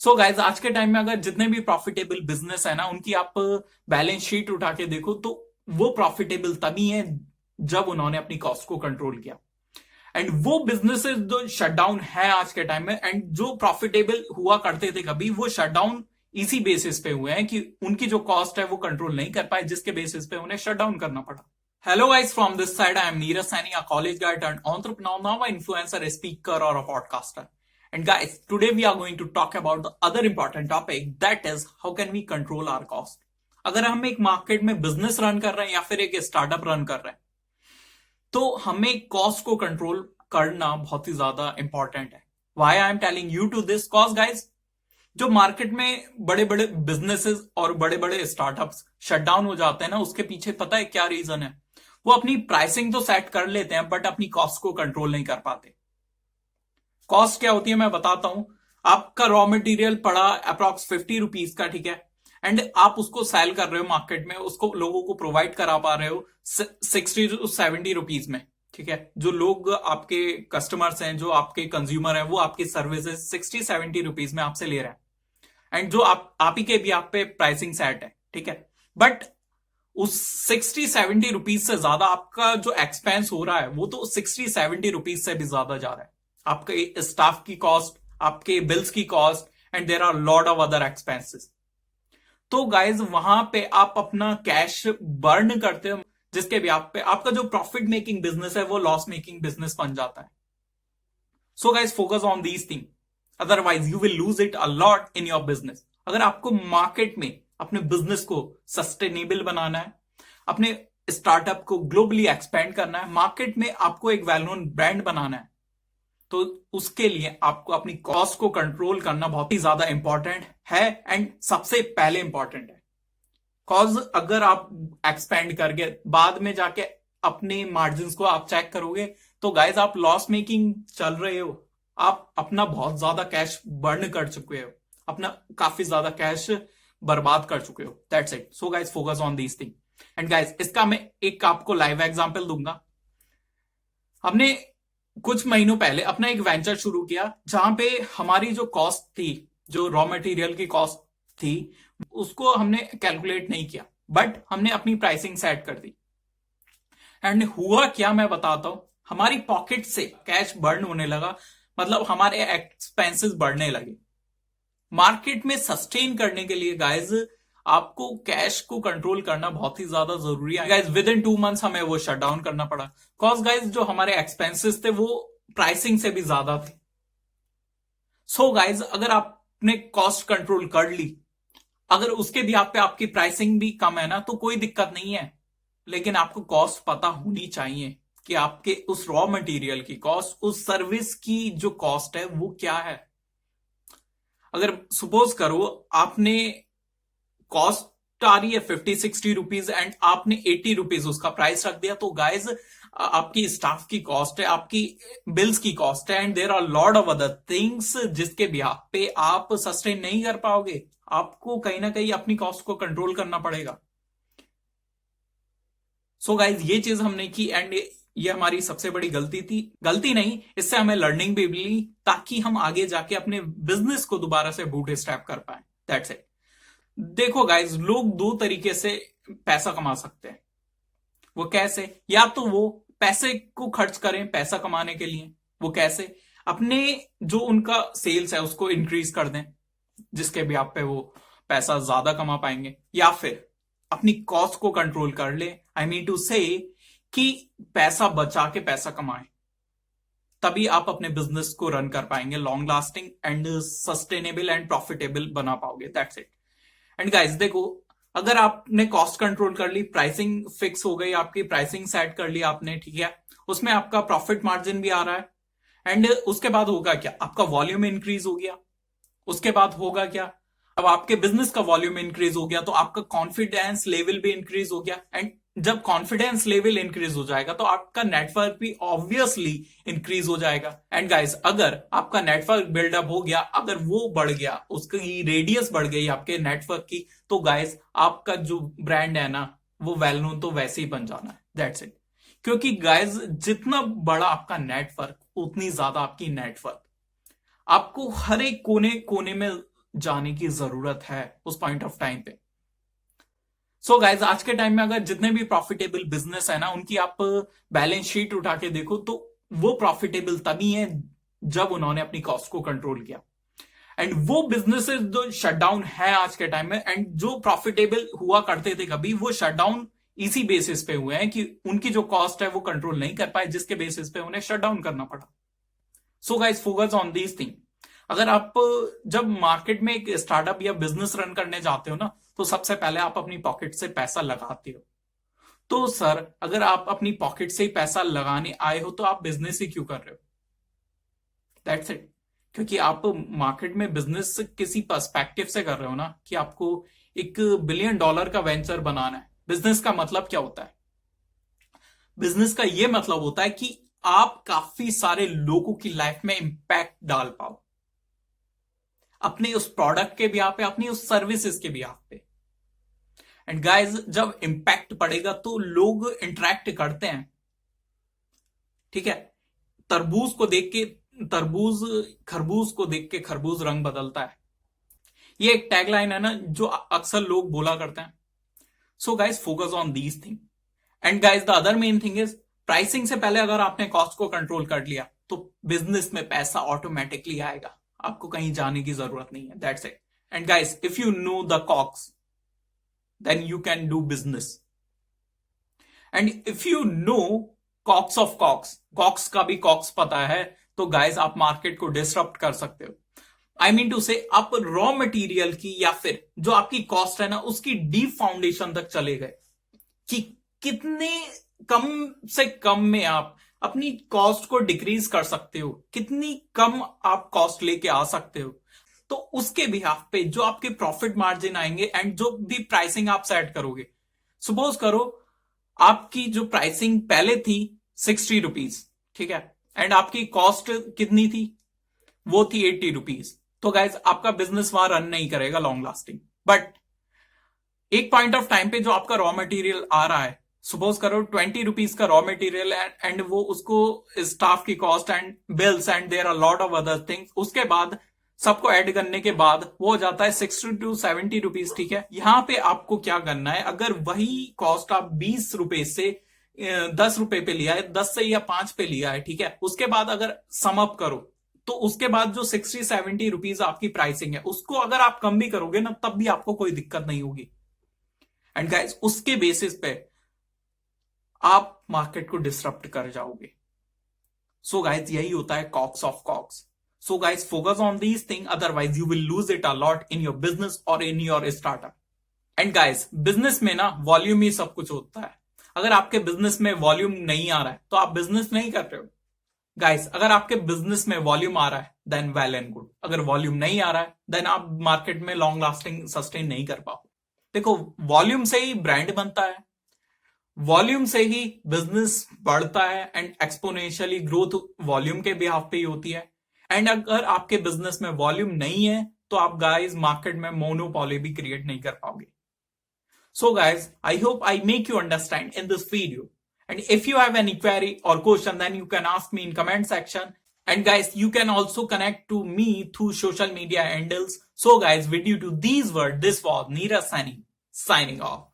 So guys आज के time में अगर जितने भी प्रॉफिटेबल बिजनेस है ना उनकी आप बैलेंस शीट उठा के देखो तो वो प्रॉफिटेबल तभी है जब उन्होंने अपनी कॉस्ट को कंट्रोल किया। एंड वो बिजनेसेस जो शटडाउन है आज के टाइम में एंड जो प्रॉफिटेबल हुआ करते थे कभी, वो शटडाउन इसी बेसिस पे हुए हैं कि उनकी जो कॉस्ट है वो कंट्रोल नहीं कर पाए, जिसके बेसिस पे उन्हें शट डाउन करना पड़ा। Hello guys, from this side I am Neeraj Saini, a college guy turned entrepreneur, now influencer, a speaker or a podcaster. And guys, today we are going to talk about the other important topic, that is how can we control our cost. अगर हम एक market में business run कर रहे हैं या फिर एक स्टार्टअप रन कर रहे हैं तो हमें कॉस्ट को कंट्रोल करना बहुत ही ज्यादा इंपॉर्टेंट है। Why I am telling you to this cause guys, जो मार्केट में बड़े बड़े बिजनेसेस और बड़े बड़े स्टार्टअप्स शटडाउन हो जाते हैं ना, उसके पीछे पता है क्या रीजन है? वो अपनी प्राइसिंग तो सेट कर लेते हैं बट अपनी कॉस्ट को कंट्रोल नहीं कर पाते। कॉस्ट क्या होती है मैं बताता हूं। आपका रॉ मटेरियल पड़ा अप्रॉक्स 50 रुपीज का, ठीक है, एंड आप उसको सेल कर रहे हो मार्केट में, उसको लोगों को प्रोवाइड करा पा रहे हो 60 टू 70 रुपीज में, ठीक है। जो लोग आपके कस्टमर्स हैं, जो आपके कंज्यूमर हैं, वो आपकी सर्विसेज 60-70 रुपीज में आपसे ले रहे हैं एंड जो आप ही के भी आप पे प्राइसिंग सेट है, ठीक है। बट उस 60-70 रुपीज से ज्यादा आपका जो एक्सपेंस हो रहा है वो तो 60-70 रुपीज से भी ज्यादा जा रहा है। आपके स्टाफ की कॉस्ट, आपके बिल्स की cost and there are lot of other expenses. तो गाइज वहां पे आप अपना कैश बर्न करते हो, जिसके भी आप पे आपका जो प्रॉफिट मेकिंग बिजनेस है वो लॉस मेकिंग बिजनेस बन जाता है। So guys focus on these thing, otherwise you will lose it a lot in your business. अगर आपको मार्केट में अपने बिजनेस को सस्टेनेबल बनाना है, अपने स्टार्टअप को ग्लोबली एक्सपेंड करना है, मार्केट में आपको एक वेल नोन ब्रांड बनाना है, तो उसके लिए आपको अपनी कॉस्ट को कंट्रोल करना बहुत ही ज्यादा इंपॉर्टेंट है एंड सबसे पहले इंपॉर्टेंट है। कॉज अगर आप एक्सपेंड करके बाद में जाके अपने मार्जिन को आप चेक करोगे तो गाइज आप लॉस मेकिंग चल रहे हो, आप अपना बहुत ज्यादा कैश बर्न कर चुके हो, अपना काफी ज्यादा कैश बर्बाद कर चुके हो। That's it. So guys focus on these thing. And guys इसका मैं एक आपको लाइव एग्जांपल दूंगा। हमने कुछ महीनों पहले अपना एक वेंचर शुरू किया जहां पे हमारी जो कॉस्ट थी, जो रॉ मटेरियल की कॉस्ट थी, उसको हमने कैलकुलेट नहीं किया बट हमने अपनी प्राइसिंग सेट कर दी। एंड हुआ क्या मैं बताता हूं, हमारी पॉकेट से कैश बर्न होने लगा, मतलब हमारे एक्सपेंसेस बढ़ने लगे। मार्केट में सस्टेन करने के लिए गाइज आपको कैश को कंट्रोल करना बहुत ही ज्यादा जरूरी है। गाइज विद इन 2 मंथ्स हमें वो शट डाउन करना पड़ा, कॉज गाइज जो हमारे एक्सपेंसेस थे वो प्राइसिंग से भी ज्यादा थे। सो गाइज अगर आपने कॉस्ट कंट्रोल कर ली, अगर उसके भी आप पे आपकी प्राइसिंग भी कम है ना, तो कोई दिक्कत नहीं है, लेकिन आपको कॉस्ट पता होनी चाहिए कि आपके उस रॉ मटेरियल की कॉस्ट, उस सर्विस की जो कॉस्ट है वो क्या है। अगर सपोज करो आपने कॉस्ट आ रही है 50-60 रुपीज एंड आपने 80 रुपीज उसका प्राइस रख दिया, तो गाइज आपकी स्टाफ की कॉस्ट है, आपकी बिल्स की कॉस्ट है and there are lot of other things जिसके बिहाफ पे आप सस्टेन नहीं कर पाओगे। आपको कहीं ना कहीं अपनी कॉस्ट को कंट्रोल करना पड़ेगा। सो गाइज ये चीज हमने की एंड ये हमारी सबसे बड़ी गलती थी। गलती नहीं, इससे हमें लर्निंग भी मिली ताकि हम आगे जाके अपने बिजनेस को दोबारा से बूट स्ट्रैप कर पाए। That's it. देखो गाइज, लोग 2 तरीके से पैसा कमा सकते हैं। वो कैसे? या तो वो पैसे को खर्च करें पैसा कमाने के लिए। वो कैसे? अपने जो उनका सेल्स है उसको इंक्रीज कर दें, जिसके भी आप पे वो पैसा ज्यादा कमा पाएंगे, या फिर अपनी कॉस्ट को कंट्रोल कर ले। आई मीन टू से कि पैसा बचा के पैसा कमाएं, तभी आप अपने बिजनेस को रन कर पाएंगे, long lasting and sustainable and profitable बना पाओगे। That's it. एंड गाइस देखो, अगर आपने कॉस्ट कंट्रोल कर ली, प्राइसिंग फिक्स हो गई, आपकी प्राइसिंग सेट कर ली आपने, ठीक है, उसमें आपका प्रॉफिट मार्जिन भी आ रहा है एंड उसके बाद होगा क्या? आपका वॉल्यूम इंक्रीज हो गया। उसके बाद होगा क्या? अब आपके बिजनेस का वॉल्यूम इंक्रीज हो गया तो आपका कॉन्फिडेंस लेवल भी इंक्रीज हो गया एंड जब कॉन्फिडेंस लेवल इंक्रीज हो जाएगा तो आपका नेटवर्क भी ऑब्वियसली इंक्रीज हो जाएगा। एंड गाइस अगर आपका नेटवर्क बिल्डअप हो गया, अगर वो बढ़ गया, उसकी रेडियस बढ़ गई आपके नेटवर्क की, तो गाइस आपका जो ब्रांड है ना वो वेल नोन तो वैसे ही बन जाना है। That's it. क्योंकि गाइस जितना बड़ा आपका नेटवर्क उतनी ज्यादा आपकी नेटवर्क, आपको हर एक कोने कोने में जाने की जरूरत है उस पॉइंट ऑफ टाइम पे। सो गाइज, आज के टाइम में अगर जितने भी प्रॉफिटेबल बिजनेस है ना, उनकी आप बैलेंस शीट उठा के देखो तो वो प्रॉफिटेबल तभी है जब उन्होंने अपनी कॉस्ट को कंट्रोल किया। एंड वो बिजनेसेस जो शटडाउन है आज के टाइम में, एंड जो प्रॉफिटेबल हुआ करते थे कभी, वो शटडाउन इसी बेसिस पे हुए हैं कि उनकी जो कॉस्ट है वो कंट्रोल नहीं कर पाए, जिसके बेसिस पे उन्हें शटडाउन करना पड़ा। So guys, focus on these thing. अगर आप जब मार्केट में एक स्टार्टअप या बिजनेस रन करने जाते हो ना, तो सबसे पहले आप अपनी पॉकेट से पैसा लगाते हो। तो सर, अगर आप अपनी पॉकेट से ही पैसा लगाने आए हो तो आप बिजनेस ही क्यों कर रहे हो? That's it. क्योंकि आप मार्केट में बिजनेस किसी पर्सपेक्टिव से कर रहे हो ना, कि आपको $1 बिलियन का वेंचर बनाना है। बिजनेस का मतलब क्या होता है? बिजनेस का यह मतलब होता है कि आप काफी सारे लोगों की लाइफ में इंपैक्ट डाल पाओ, अपने उस प्रोडक्ट के बिहाफ पे, अपनी उस सर्विसेज के बिहाफ पे। एंड गाइस, जब इंपैक्ट पड़ेगा तो लोग इंटरेक्ट करते हैं, ठीक है। तरबूज को देख के तरबूज, खरबूज को देख के खरबूज रंग बदलता है। ये एक टैगलाइन है ना, जो अक्सर लोग बोला करते हैं। So guys, focus on these thing. And guys, the other main thing is, pricing से पहले अगर आपने कॉस्ट को कंट्रोल कर लिया तो बिजनेस में पैसा ऑटोमेटिकली आएगा, आपको कहीं जाने की जरूरत नहीं है। That's it. And guys, if you know the costs, then you can do business. And if you know costs of costs, costs का भी कॉक्स पता है, तो गाइस आप मार्केट को डिसरप्ट कर सकते हो। आई मीन टू से, आप रॉ मटेरियल की या फिर जो आपकी कॉस्ट है ना, उसकी डीप फाउंडेशन तक चले गए कि कितने कम से कम में आप अपनी कॉस्ट को डिक्रीज कर सकते हो, कितनी कम आप कॉस्ट लेके आ सकते हो। तो उसके बिहाफ पे जो आपके प्रॉफिट मार्जिन आएंगे एंड जो भी प्राइसिंग आप सेट करोगे, सपोज करो आपकी जो प्राइसिंग पहले थी ₹60, ठीक है, एंड आपकी कॉस्ट कितनी थी? वो थी ₹80। तो गाइज, आपका बिजनेस वहां रन नहीं करेगा लॉन्ग लास्टिंग। बट एक पॉइंट ऑफ टाइम पे जो आपका रॉ मटेरियल आ रहा है, सपोज करो ₹20 का रॉ मटेरियल, एंड वो उसको स्टाफ की cost and bills and there are lot of other things, उसके बाद सबको ऐड करने के बाद वो हो जाता है ₹60 to ₹70, ठीक है। यहां पे आपको क्या करना है, अगर वही कॉस्ट आप ₹20 से ₹10 पे लिया है, 10 से या 5 पे लिया है, ठीक है, उसके बाद अगर सम अप करो तो उसके बाद जो ₹60-70 आपकी प्राइसिंग है, उसको अगर आप कम भी करोगे ना, तब भी आपको कोई दिक्कत नहीं होगी। एंड गाइस, उसके बेसिस पे आप मार्केट को डिसरप्ट कर जाओगे। सो गाइस, यही होता है costs of costs. So guys, focus on these things, otherwise you will lose it a lot in your business or in your startup. And guys, business में ना वॉल्यूम ही सब कुछ होता है। अगर आपके बिजनेस में वॉल्यूम नहीं आ रहा है तो आप बिजनेस नहीं कर रहे हो। गाइस, अगर आपके बिजनेस में वॉल्यूम आ रहा है देन वेल एंड गुड। अगर वॉल्यूम नहीं आ रहा है देन आप मार्केट में लॉन्ग लास्टिंग सस्टेन नहीं कर पाओ। देखो, वॉल्यूम से ही ब्रांड बनता है, वॉल्यूम से ही बिजनेस बढ़ता है, एंड एक्सपोनेंशियली ग्रोथ वॉल्यूम के बिहाफ पे ही होती है। एंड अगर आपके बिजनेस में वॉल्यूम नहीं है तो आप गाइस मार्केट में मोनोपोली भी क्रिएट नहीं कर पाओगे। So guys, I hope I make you understand in this video, and if you have any query और question then you can ask me in comment section, and guys you can also connect to me through social media handles. So guys, with due to these words, this was Neeraj Saini signing off.